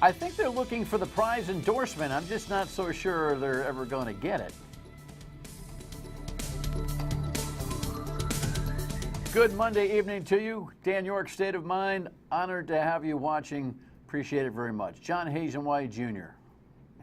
I think they're looking for the prize endorsement. I'm just not so sure they're ever going to get it. Good Monday evening to you. Dan Yorke, State of Mind. Honored to have you watching. Appreciate it very much. John Hazenwhite Jr.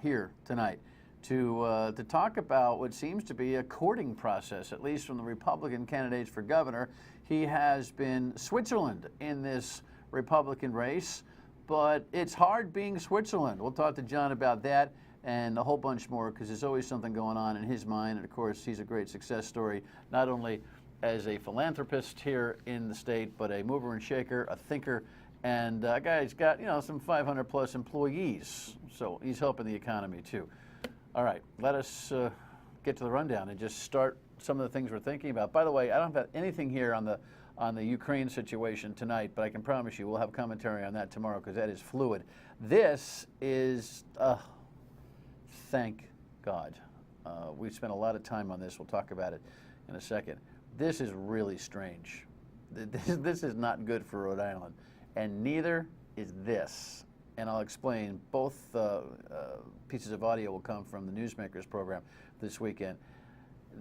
here tonight to talk about what seems to be a courting process, at least from the Republican candidates for governor. He has been Switzerland in this Republican race, but it's hard being Switzerland. We'll talk to John about that and a whole bunch more, because there's always something going on in his mind. And of course, he's a great success story, not only as a philanthropist here in the state, but a mover and shaker, a thinker, and a guy who's got, some 500 plus employees. So he's helping the economy too. All right, let us get to the rundown and just start some of the things we're thinking about. By the way, I don't have anything here on the Ukraine situation tonight, but I can promise you we'll have commentary on that tomorrow, because that is fluid. This is, thank God. We've spent a lot of time on this. We'll talk about it in a second. This is really strange. This is not good for Rhode Island, and neither is this. And I'll explain. Both pieces of audio will come from the Newsmakers program this weekend.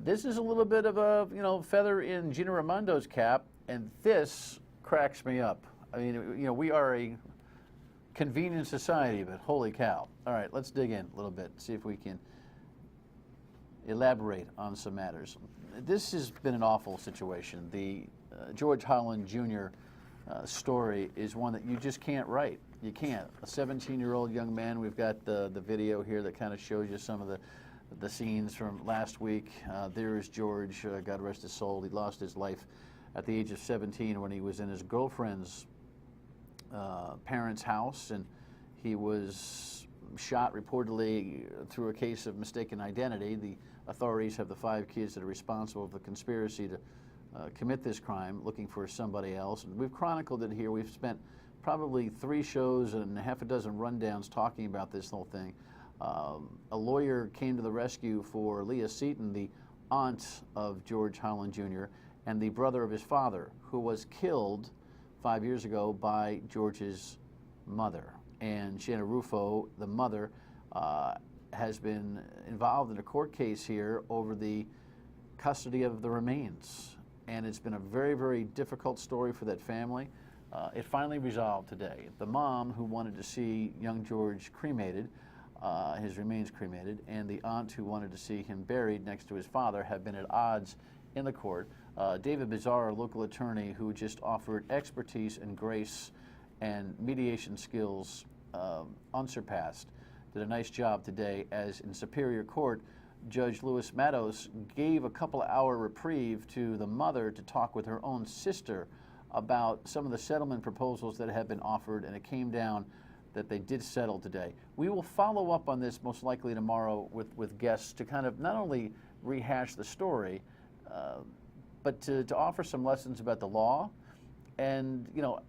This is a little bit of a feather in Gina Raimondo's cap, and this cracks me up. I mean, we are a convenient society, but holy cow. All right, let's dig in a little bit, see if we can elaborate on some matters. This has been an awful situation. The George Holland Jr. Story is one that you just can't write. You can't. A 17-year-old young man. We've got the video here that kind of shows you some of the scenes from last week. There is George, God rest his soul. He lost his life at the age of 17 when he was in his girlfriend's parents' house, and he was shot reportedly through a case of mistaken identity. The authorities have the 5 kids that are responsible for the conspiracy to commit this crime, looking for somebody else. And we've chronicled it here. We've spent probably 3 shows and half a dozen rundowns talking about this whole thing. A lawyer came to the rescue for Leah Seaton, the aunt of George Holland Jr., and the brother of his father, who was killed 5 years ago by George's mother. And Shanna Rufo, the mother, has been involved in a court case here over the custody of the remains. And it's been a very, very difficult story for that family. It finally resolved today. The mom, who wanted to see young George cremated, his remains cremated, and the aunt, who wanted to see him buried next to his father, have been at odds in the court. David Bizarre, a local attorney who just offered expertise and grace and mediation skills unsurpassed, did a nice job today, as in Superior Court, Judge Louis Matos gave a couple-hour reprieve to the mother to talk with her own sister about some of the settlement proposals that had been offered, and it came down that they did settle today. We will follow up on this most likely tomorrow with guests to kind of not only rehash the story, but to offer some lessons about the law and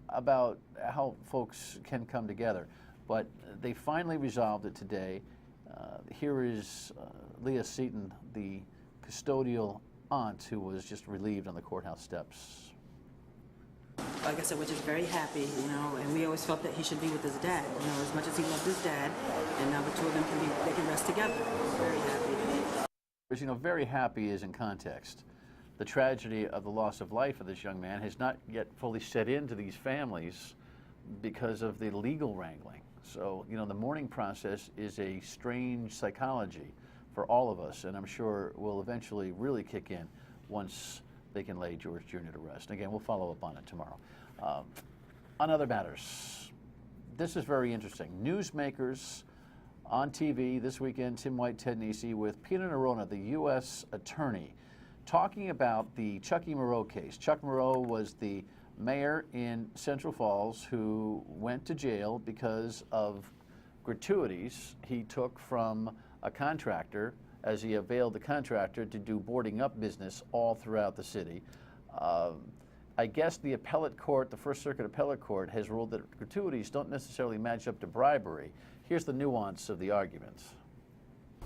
about how folks can come together. But they finally resolved it today. Here is Leah Seaton, the custodial aunt, who was just relieved on the courthouse steps. Like I said, we're just very happy, and we always felt that he should be with his dad, as much as he loved his dad, and now the two of them they can rest together. We're very happy. Very happy is in context. The tragedy of the loss of life of this young man has not yet fully set into these families because of the legal wrangling. So, the mourning process is a strange psychology for all of us, and I'm sure will eventually really kick in once they can lay George Jr. to rest. Again, we'll follow up on it tomorrow. On other matters, this is very interesting. Newsmakers on TV this weekend, Tim White, Ted Nesi, with Peter Nerona, the U.S. attorney, talking about the Chucky Moreau case. Chuck Moreau was the mayor in Central Falls who went to jail because of gratuities he took from a contractor as he availed the contractor to do boarding up business all throughout the city. I guess the appellate court, the First Circuit Appellate Court, has ruled that gratuities don't necessarily match up to bribery. Here's the nuance of the argument.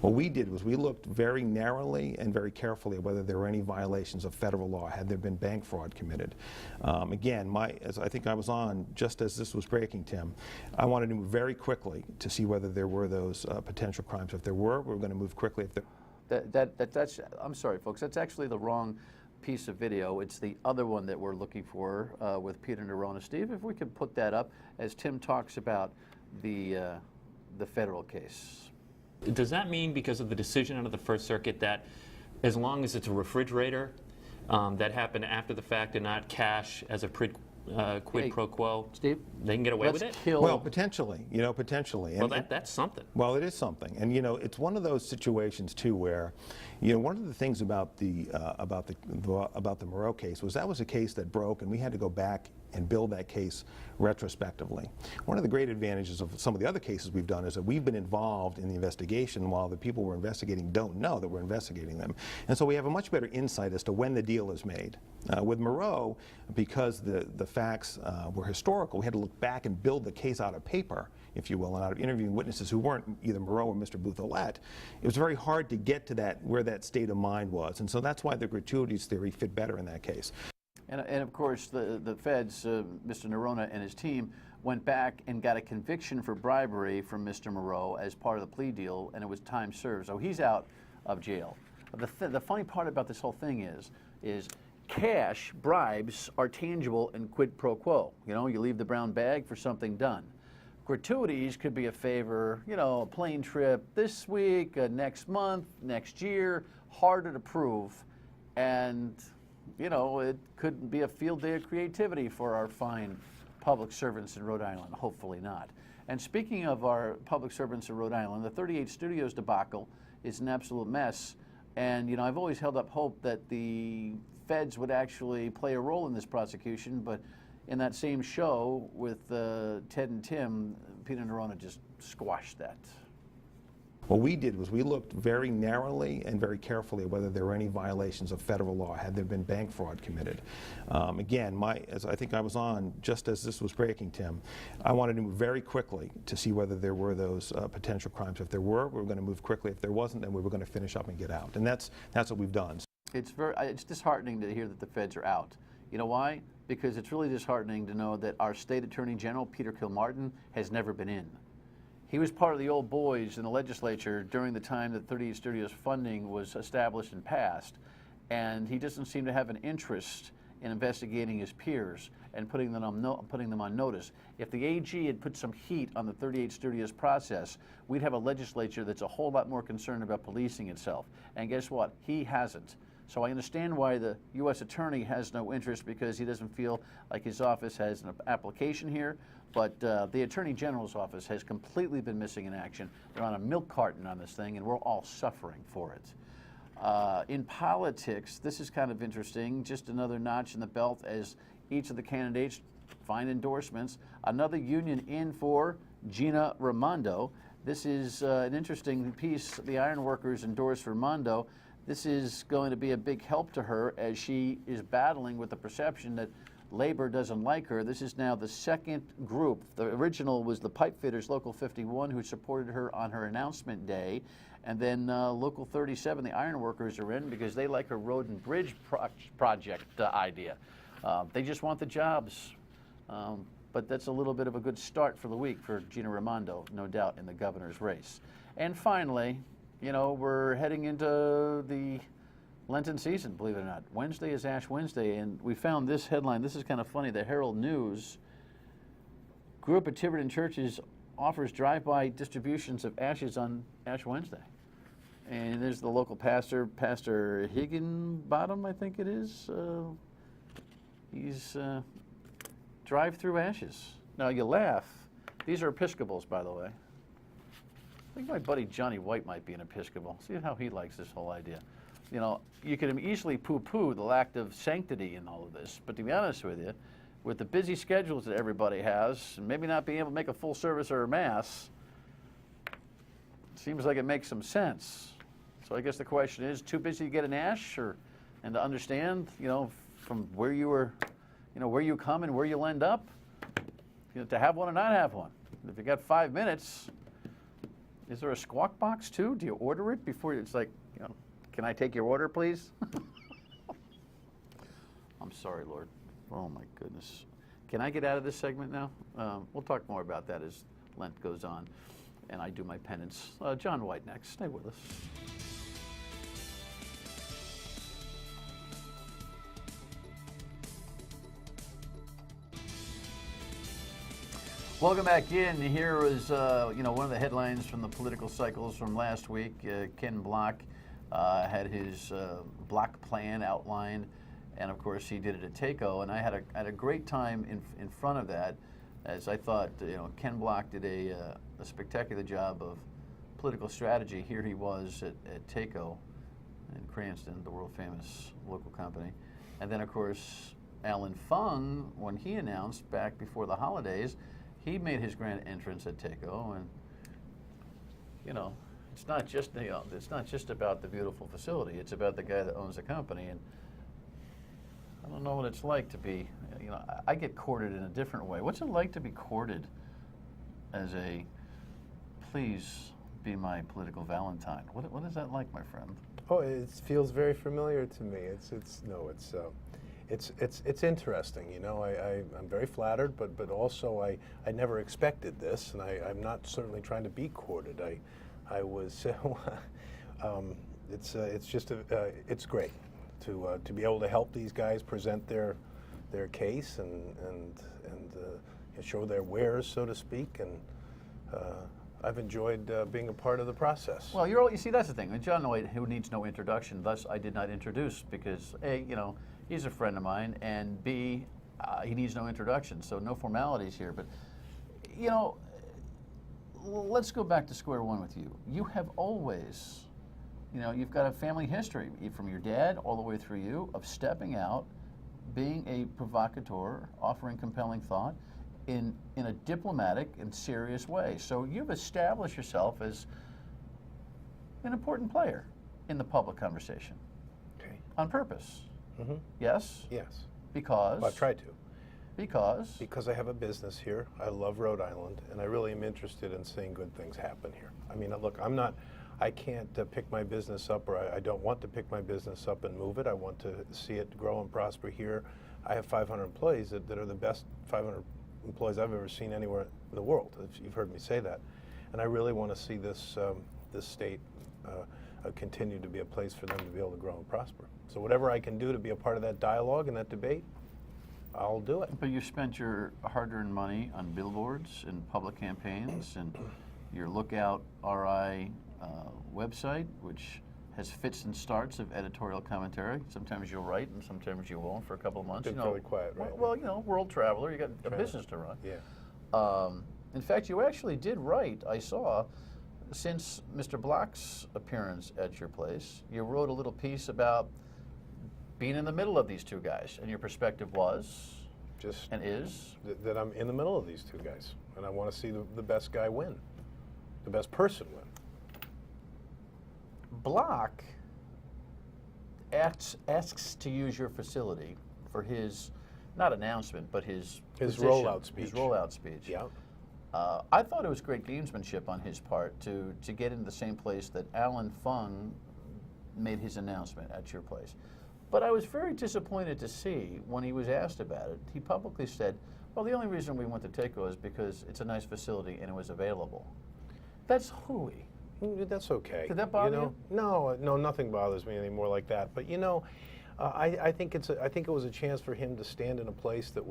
What we did was we looked very narrowly and very carefully at whether there were any violations of federal law, had there been bank fraud committed. Again, as I think I was on just as this was breaking, Tim, I wanted to move very quickly to see whether there were those potential crimes. If there were, we were going to move quickly. If there That's, I'm sorry, folks, that's actually the wrong piece of video. It's the other one that we're looking for with Peter Nerona. Steve, if we could put that up as Tim talks about the federal case. Does that mean, because of the decision out of the First Circuit, that as long as it's a refrigerator that happened after the fact and not cash as a quid pro quo, Steve, they can get away with it? Well, potentially, potentially. Well, that's something. Well, it is something, and it's one of those situations too where, one of the things about the Moreau case was that was a case that broke, and we had to go back and build that case retrospectively. One of the great advantages of some of the other cases we've done is that we've been involved in the investigation while the people we're investigating don't know that we're investigating them. And so we have a much better insight as to when the deal is made. With Moreau, because the facts were historical, we had to look back and build the case out of paper, if you will, and out of interviewing witnesses who weren't either Moreau or Mr. Booth-Olette. It was very hard to get to where that state of mind was. And so that's why the gratuities theory fit better in that case. And of course, the feds, Mr. Nerona and his team, went back and got a conviction for bribery from Mr. Moreau as part of the plea deal, and it was time served. So he's out of jail. The funny part about this whole thing is cash bribes are tangible and quid pro quo. You leave the brown bag for something done. Gratuities could be a favor, a plane trip this week, next month, next year, harder to prove, and it could be a field day of creativity for our fine public servants in Rhode Island. Hopefully not. And speaking of our public servants in Rhode Island, the 38 Studios debacle is an absolute mess. And, I've always held up hope that the feds would actually play a role in this prosecution, but in that same show with Ted and Tim, Peter Nerona just squashed that. What we did was we looked very narrowly and very carefully at whether there were any violations of federal law, had there been bank fraud committed. Again, as I think I was on just as this was breaking, Tim, I wanted to move very quickly to see whether there were those potential crimes. If there were, we were going to move quickly. If there wasn't, then we were going to finish up and get out. And that's what we've done. It's disheartening to hear that the feds are out. You know why? Because it's really disheartening to know that our state attorney general, Peter Kilmartin, has never been in. He was part of the old boys in the legislature during the time that 38 Studios funding was established and passed, and he doesn't seem to have an interest in investigating his peers and putting them on notice. If the AG had put some heat on the 38 Studios process, we'd have a legislature that's a whole lot more concerned about policing itself. And guess what? He hasn't. So I understand why the U.S. Attorney has no interest, because he doesn't feel like his office has an application here. But the Attorney General's office has completely been missing in action. They're on a milk carton on this thing, and we're all suffering for it. In politics, this is kind of interesting. Just another notch in the belt as each of the candidates find endorsements. Another union in for Gina Raimondo. This is an interesting piece. The ironworkers endorsed Raimondo. This is going to be a big help to her as she is battling with the perception that labor doesn't like her. This is now the second group. The original was the Pipe Fitters, Local 51, who supported her on her announcement day. And then Local 37, the ironworkers, are in because they like her road and bridge project idea. They just want the jobs. But that's a little bit of a good start for the week for Gina Raimondo, no doubt, in the governor's race. And finally, we're heading into the Lenten season, believe it or not. Wednesday is Ash Wednesday, and we found this headline. This is kind of funny. The Herald News, group at Tiverton churches offers drive-by distributions of ashes on Ash Wednesday. And there's the local pastor, Pastor Higginbottom, I think it is. He's drive-through ashes. Now, you laugh. These are Episcopals, by the way. I think my buddy Johnny White might be an Episcopal. See how he likes this whole idea. You can easily poo-poo the lack of sanctity in all of this, but to be honest with you, with the busy schedules that everybody has, and maybe not being able to make a full service or a mass, it seems like it makes some sense. So I guess the question is, too busy to get an ash, and to understand, from where you were, where you come and where you'll end up, to have one or not have one. If you got 5 minutes, Is there a squawk box too? Do you order it before it's like, you know, can I take your order, please? I'm sorry, Lord. Oh my goodness. Can I get out of this segment now? We'll talk more about that as Lent goes on and I do my penance. John White next. Stay with us. Welcome back in. Here was, one of the headlines from the political cycles from last week. Ken Block had his block plan outlined, and of course he did it at TACO. And I had a great time in front of that, as I thought, Ken Block did a spectacular job of political strategy. Here he was at TACO in Cranston, the world famous local company, and then of course Alan Fung, when he announced back before the holidays. He made his grand entrance at TACO, and it's not just about the beautiful facility. It's about the guy that owns the company, and I don't know what it's like to be. I get courted in a different way. What's it like to be courted as a please be my political Valentine? What is that like, my friend? Oh, it feels very familiar to me. It's interesting, I'm very flattered, but also I never expected this, and I'm not certainly trying to be courted. I was, it's great to be able to help these guys present their case and show their wares, so to speak, and I've enjoyed being a part of the process. Well, you see, that's the thing. John White, who needs no introduction, thus I did not introduce because A, he's a friend of mine, and B, he needs no introduction, so no formalities here. But, let's go back to square one with you. You have always, you've got a family history from your dad all the way through you of stepping out, being a provocateur, offering compelling thought in a diplomatic and serious way. So you've established yourself as an important player in the public conversation. Okay. On purpose. Mm-hmm. Yes? Yes. Because? Well, I've tried to. Because? Because I have a business here. I love Rhode Island, and I really am interested in seeing good things happen here. I mean, look, I can't pick my business up, or I don't want to pick my business up and move it. I want to see it grow and prosper here. I have 500 employees that are the best 500 employees I've ever seen anywhere in the world. You've heard me say that. And I really want to see this state continue to be a place for them to be able to grow and prosper. So whatever I can do to be a part of that dialogue and that debate, I'll do it. But you spent your hard-earned money on billboards and public campaigns and your Lookout RI website, which has fits and starts of editorial commentary. Sometimes you'll write and sometimes you won't for a couple of months. Been fairly quiet, right? Well, world traveler, you got a business to run. Yeah. In fact, you actually did write, I saw, since Mr. Block's appearance at your place, you wrote a little piece about being in the middle of these two guys, and your perspective was and is that I'm in the middle of these two guys, and I want to see the best guy win, the best person win. Block asks to use your facility for his, not announcement, but his position, rollout speech. His rollout speech. Yeah. I thought it was great gamesmanship on his part to get into the same place that Alan Fung made his announcement at your place. But I was very disappointed to see when he was asked about it, he publicly said, well, the only reason we went to TACO is because it's a nice facility and it was available. That's hooey. That's okay. Did that bother you? No, nothing bothers me anymore like that. But I think it was a chance for him to stand in a place that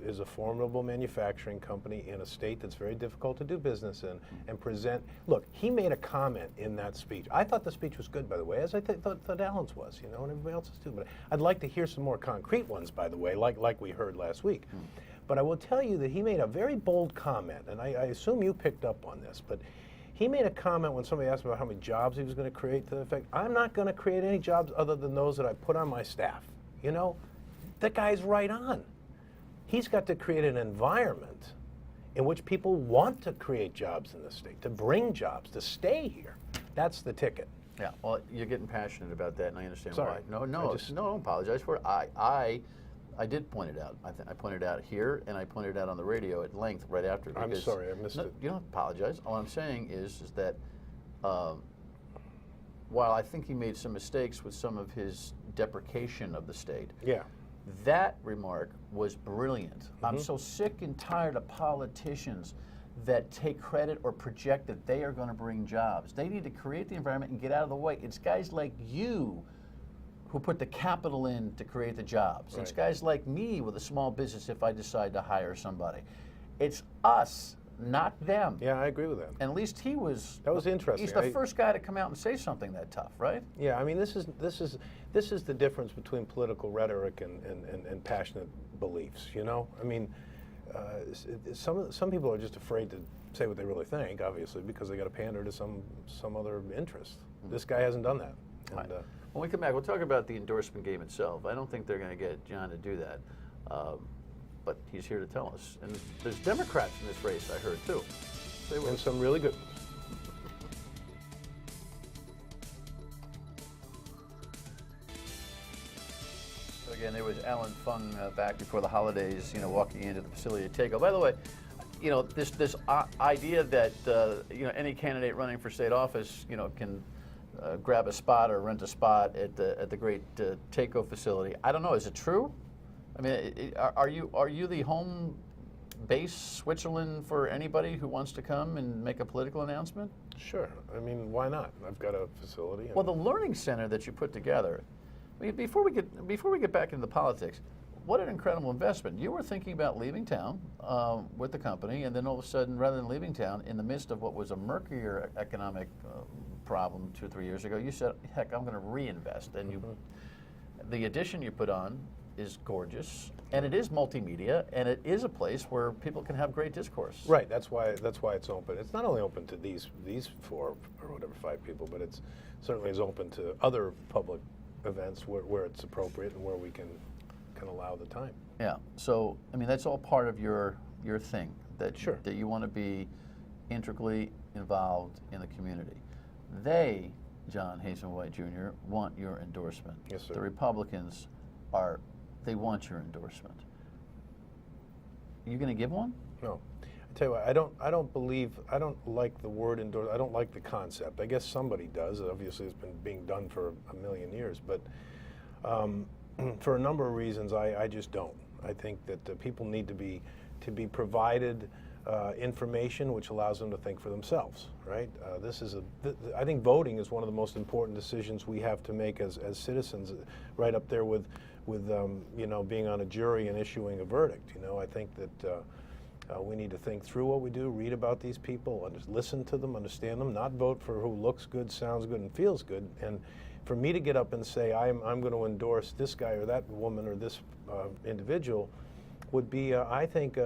is a formidable manufacturing company in a state that's very difficult to do business in, and present. Look, he made a comment in that speech. I thought the speech was good, by the way, as I thought Alan's was, and everybody else's too. But I'd like to hear some more concrete ones, by the way, like we heard last week. But I will tell you that he made a very bold comment, and I assume you picked up on this, but. He made a comment when somebody asked him about how many jobs he was going to create, to the effect, I'm not going to create any jobs other than those that I put on my staff. That guy's right on. He's got to create an environment in which people want to create jobs in the state, to bring jobs, to stay here. That's the ticket. Yeah, well, you're getting passionate about that, and I understand Sorry. why. No, don't apologize for it. I I did point it out. I pointed it out here, and I pointed it out on the radio at length right after. I'm sorry, I missed it. You don't apologize. All I'm saying is that while I think he made some mistakes with some of his deprecation of the state, Yeah. that remark was brilliant. I'm so sick and tired of politicians that take credit or project that they are going to bring jobs. They need to create the environment and get out of the way. It's guys like you who put the capital in to create the jobs. It's Right. guys like me with a small business if I decide to hire somebody. It's us, not them. Yeah, I agree with that. And at least he was. That was interesting. He's the first guy to come out and say something that tough, right? Yeah, I mean, this is the difference between political rhetoric and passionate beliefs. You know, I mean, some people are just afraid to say what they really think, obviously, because they got to pander to some other interest. This guy hasn't done that. And, When we come back, we'll talk about the endorsement game itself. I don't think they're going to get John to do that, but he's here to tell us. And there's Democrats in this race, I heard, too. Stay with and us. some really good ones. So again, there was Alan Fung back before the holidays, walking into the facility to take over. By the way, this idea that any candidate running for state office, can grab a spot or rent a spot at the great TACO facility. I don't know. Is it true? I mean, are you the home base Switzerland for anybody who wants to come and make a political announcement? Sure. I mean, why not? I've got a facility. Well, the learning center that you put together. I mean, before we get back into the politics, what an incredible investment. You were thinking about leaving town with the company, and then all of a sudden, rather than leaving town, in the midst of what was a murkier economic problem 2 or 3 years ago, you said, heck, I'm going to reinvest. And the addition you put on is gorgeous, and it is multimedia, and it is a place where people can have great discourse. Right. That's why it's open. It's not only open to these 4 or whatever 5 people, but it's certainly is open to other public events where it's appropriate and where we can allow the time. Yeah. So, I mean, that's all part of your thing, that Sure. that you want to be integrally involved in the community. They, John Hazen White Jr., want your endorsement. Yes, sir. The Republicans they want your endorsement. Are you going to give one? No. I tell you what, I don't like the word endorse. I don't like the concept. I guess somebody does. Obviously, it's been being done for a million years, but for a number of reasons, I just don't. I think that people need to be provided information which allows them to think for themselves, right? I think voting is one of the most important decisions we have to make as citizens, right up there with being on a jury and issuing a verdict. I think that we need to think through what we do, read about these people, listen to them, understand them, not vote for who looks good, sounds good, and feels good. And for me to get up and say I'm going to endorse this guy or that woman or this individual would be, I think,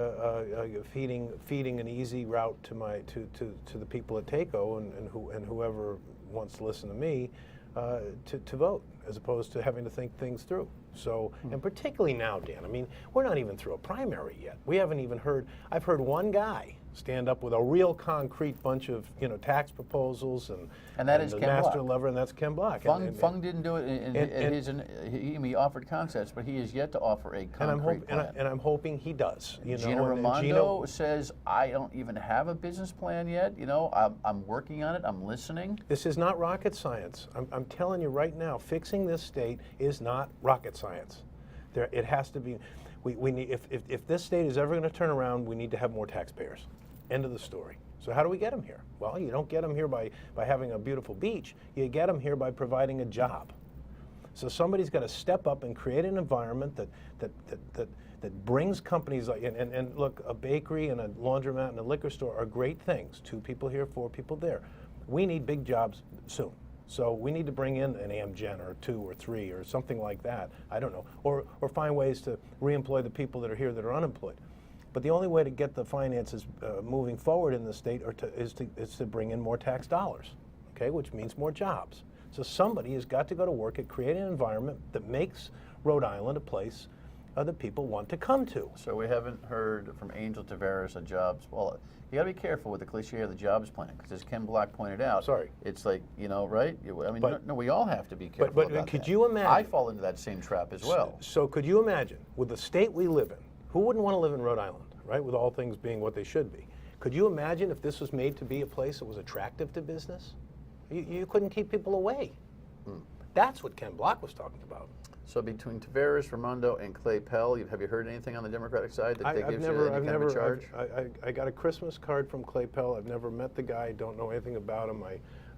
feeding an easy route to the people at TACO and whoever wants to listen to me to vote, as opposed to having to think things through. So, and particularly now, Dan, I mean, we're not even through a primary yet. We haven't even heard. I've heard one guy stand up with a real concrete bunch of tax proposals And that is the Ken master Block. lever, and that's Ken Block. Fung didn't do it. He offered concepts, but he is yet to offer a concrete plan. And I'm hoping he does. Gina Raimondo says, I don't even have a business plan yet. I'm working on it. I'm listening. This is not rocket science. I'm telling you right now, fixing this state is not rocket science. It has to be. We need, if this state is ever going to turn around, we need to have more taxpayers. End of the story. So how do we get them here? Well, you don't get them here by having a beautiful beach. You get them here by providing a job. So somebody's got to step up and create an environment that brings companies like, and look, a bakery and a laundromat and a liquor store are great things. 2 people here, 4 people there. We need big jobs soon. So we need to bring in an Amgen or 2 or 3 or something like that. I don't know. Or find ways to reemploy the people that are here that are unemployed. But the only way to get the finances moving forward in the state is to bring in more tax dollars, okay, which means more jobs. So somebody has got to go to work at creating an environment that makes Rhode Island a place that people want to come to. So we haven't heard from Angel Tavares on jobs. Well, you got to be careful with the cliche of the jobs plan, because as Ken Block pointed out, Sorry. it's like, right? I mean, But- no, we all have to be careful but about could that. you imagine- I fall into that same trap as well. So could you imagine, with the state we live in, who wouldn't want to live in Rhode Island, right? With all things being what they should be. Could you imagine if this was made to be a place that was attractive to business? You couldn't keep people away. That's what Ken Block was talking about. So between Tavares, Raimondo, and Clay Pell, have you heard anything on the Democratic side that they give you any kind of a charge? I got a Christmas card from Clay Pell. I've never met the guy. Don't know anything about him.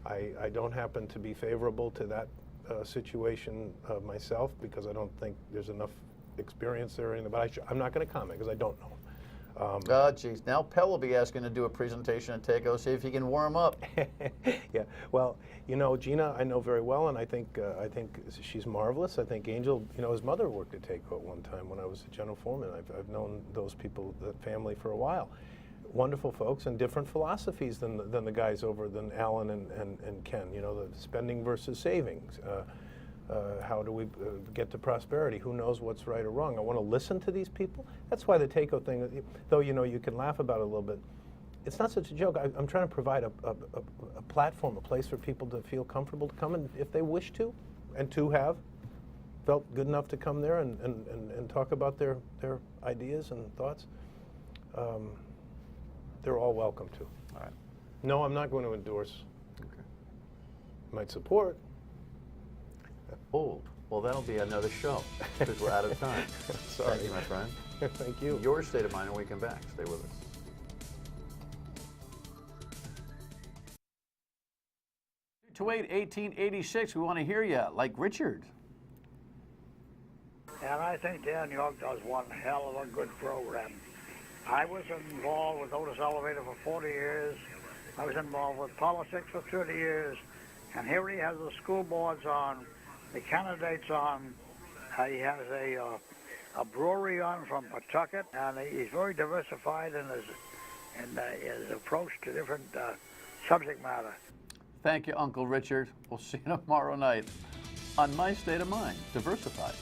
I don't happen to be favorable to that situation myself, because I don't think there's enough experience there. But I'm not going to comment because I don't know. Oh, geez. Now Pell will be asking to do a presentation at TACO, see if he can warm up. Yeah, well, Gina, I know very well, and I think she's marvelous. I think Angel, his mother worked at TACO at one time when I was the general foreman. I've known those people, that family, for a while. Wonderful folks and different philosophies than the guys over than Alan and Ken. The spending versus savings. How do we get to prosperity? Who knows what's right or wrong? I want to listen to these people. That's why the TACO thing, though you can laugh about it a little bit, it's not such a joke. I'm trying to provide a platform, a place for people to feel comfortable to come, and if they wish to, and to have felt good enough to come there and talk about their ideas and thoughts, they're all welcome to. All right. No, I'm not going to endorse. Okay. Might support. Oh, well, that'll be another show, because we're out of time. Sorry. Thank you, my friend. Thank you. Your state of mind when we come back. Stay with us. To 1886, we want to hear you, like Richard. And I think Dan Yorke does one hell of a good program. I was involved with Otis Elevator for 40 years. I was involved with politics for 30 years. And here he has the school boards on, the candidates on. He has a brewery on from Pawtucket, and he's very diversified in his approach to different subject matter. Thank you, Uncle Richard. We'll see you tomorrow night on My State of Mind. Diversified.